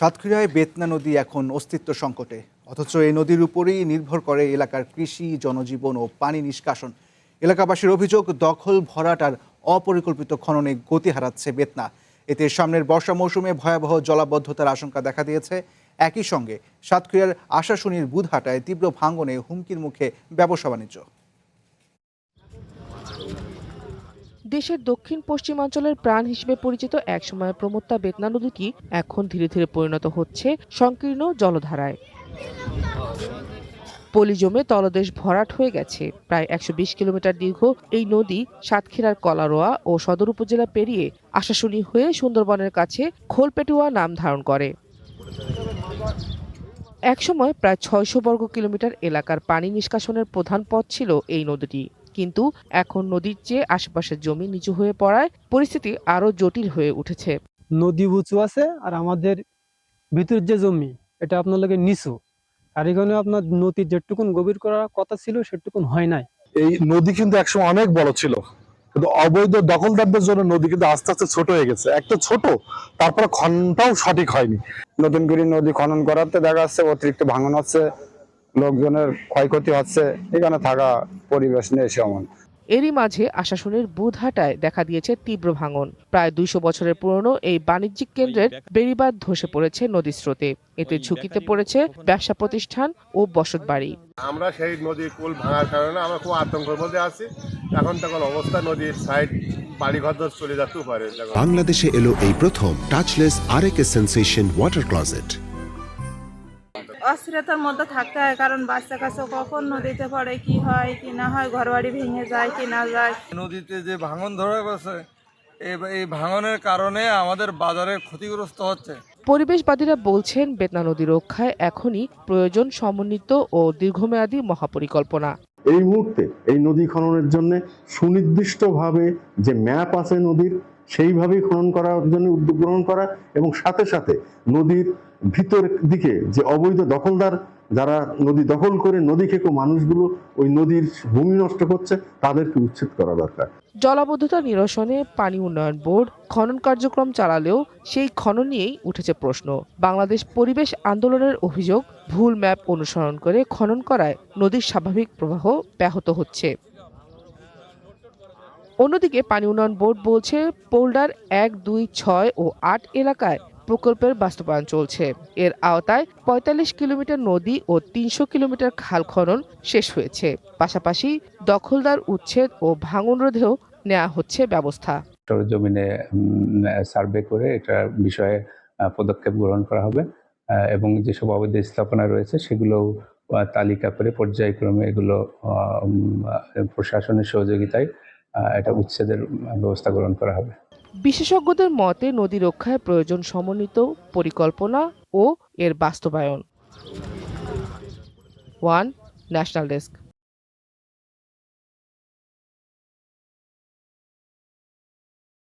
সাতক্ষীরায় বেতনা নদী এখন অস্তিত্ব সংকটে, অথচ এই নদীর উপরেই নির্ভর করে এলাকার কৃষি, জনজীবন ও পানি নিষ্কাশন। এলাকাবাসীর অভিযোগ, দখল, ভরাট আর অপরিকল্পিত খননে গতি হারাচ্ছে বেতনা। এতে সামনের বর্ষা মৌসুমে ভয়াবহ জলাবদ্ধতার আশঙ্কা দেখা দিয়েছে। একই সঙ্গে সাতক্ষীরার আশাশুনির বুধহাটায় তীব্র ভাঙনে হুমকির মুখে ব্যবসা বাণিজ্য। দেশের দক্ষিণ পশ্চিমাঞ্চলের প্রাণ হিসেবে পরিচিত একসময় প্রমত্তা বেতনা নদীটি এখন ধীরে ধীরে পরিণত হচ্ছে সংকীর্ণ জলধারায়। পলি জমে তলদেশ ভরাট হয়ে গেছে। প্রায় 120 কিলোমিটার দীর্ঘ এই নদী সাতক্ষীরার কলারোয়া ও সদর উপজেলা পেরিয়ে আশাশুনি হয়ে সুন্দরবনের কাছে খোলপেটুয়া নাম ধারণ করে। একসময় প্রায় 600 বর্গ কিলোমিটার এলাকার পানি নিষ্কাশনের প্রধান পথ ছিল এই নদীটি, কিন্তু এখন নদীর চেয়ে আশেপাশের জমি নিচু হয়ে পড়ায় পরিস্থিতি আরো জটিল হয়ে উঠেছে। নদী উঁচু আছে আর আমাদের ভিতরের যে জমি এটা আপনার লাগে নিচু, আর এখানে আপনার নদীর যেটুকুন গভীর করার কথা ছিল সেটুকুন হয় নাই। এই নদী কিন্তু একসময় অনেক বড় ছিল, কিন্তু অবৈধ দখলদারদের জন্য নদী কিন্তু আস্তে আস্তে ছোট হয়ে গেছে। একটা ছোট, তারপরে খননটাও সঠিক হয়নি। নতুন করে নদী খনন করাতে দেখা যাচ্ছে অতিরিক্ত ভাঙন হচ্ছে, লোকজনের ক্ষয়ক্ষতি হচ্ছে, এখানে থাকা পরিবেশ নেই সমান। এরই মাঝে আশাশুনির বুধহাটায় দেখা দিয়েছে তীব্র ভাঙন। প্রায় 200 বছরের পুরনো এই বাণিজ্যিক কেন্দ্রের বেড়িবাঁধ ধসে পড়েছে নদীর স্রোতে। এতে ঝুঁকিতে পড়েছে ব্যবসা প্রতিষ্ঠান ও বসতবাড়ি। আমরা সেই নদীর কুল ভাঙার কারণে আমরা খুব আতঙ্কের মধ্যে আছি। এখন তখন অবস্থা নদীর সাইড বাড়িঘর চলে যেতেও পারে। বাংলাদেশে এলো এই প্রথম টাচলেস আরএকে সেন্সেশন ওয়াটার ক্লোজেট। অস্থিরতার মধ্যে থাকতে হয়, কারণ বাচ্চা কাছে কখন নদীতে পড়ে, কি হয় কি না হয়, ঘরবাড়ি ভেঙে যায় কি না যায়। নদীতে যে ভাঙন ধরে গেছে, এই ভাঙনের কারণে আমাদের বাজারে ক্ষতিগ্রস্ত হচ্ছে। পরিবেশবাদীরা বলছেন, বেতনা নদী রক্ষায় এখনই প্রয়োজন সমন্বিত ও দীর্ঘমেয়াদী মহাপরিকল্পনা। এই মুহূর্তে এই নদী খননের জন্য সুনির্দিষ্টভাবে যে ম্যাপ আছে নদীর, সেইভাবেই খনন করার জন্য উদ্যোগ গ্রহণ করা, এবং সাথে সাথে নদীর ভিতর দিকে যে অবৈধ দখলদার যারা নদী দখল করে নদী খেকো মানুষগুলো ওই নদীর ভূমি নষ্ট করছে, তাদেরকে উচ্ছেদ করা দরকার। জলাবদ্ধতা নিরসনে পানি উন্নয়ন বোর্ড খনন কার্যক্রম চালালেও সেই খনন নিয়েই উঠেছে প্রশ্ন। বাংলাদেশ পরিবেশ আন্দোলনের অভিযোগ, ভুল ম্যাপ অনুসরণ করে খনন করায় নদীর স্বাভাবিক প্রবাহ ব্যাহত হচ্ছে। অন্যদিকে পানি উন্নয়ন বোর্ড বলছে, পোল্ডার 1, 2, 6 ও 8 এলাকায় প্রকল্পের বাস্তবায়ন চলছে। এর আওতায় 45 কিলোমিটার নদী ও 300 কিলোমিটার খাল খনন শেষ হয়েছে। পাশাপাশি দখলদার উচ্ছেদ ও ভাঙন রোধেও নেওয়া হচ্ছে ব্যবস্থা। সরজমিনে সার্ভে করে এটার বিষয়ে পদক্ষেপ গ্রহণ করা হবে, এবং যেসব অবৈধ স্থাপনা রয়েছে সেগুলো তালিকা করে পর্যায়ক্রমে এগুলো প্রশাসনের সহযোগিতায় এটা উচ্ছেদের ব্যবস্থা গ্রহণ করা হবে। বিশেষজ্ঞদের মতে, নদী রক্ষায় প্রয়োজন সমন্বিত পরিকল্পনা ও এর বাস্তবায়ন। One national desk.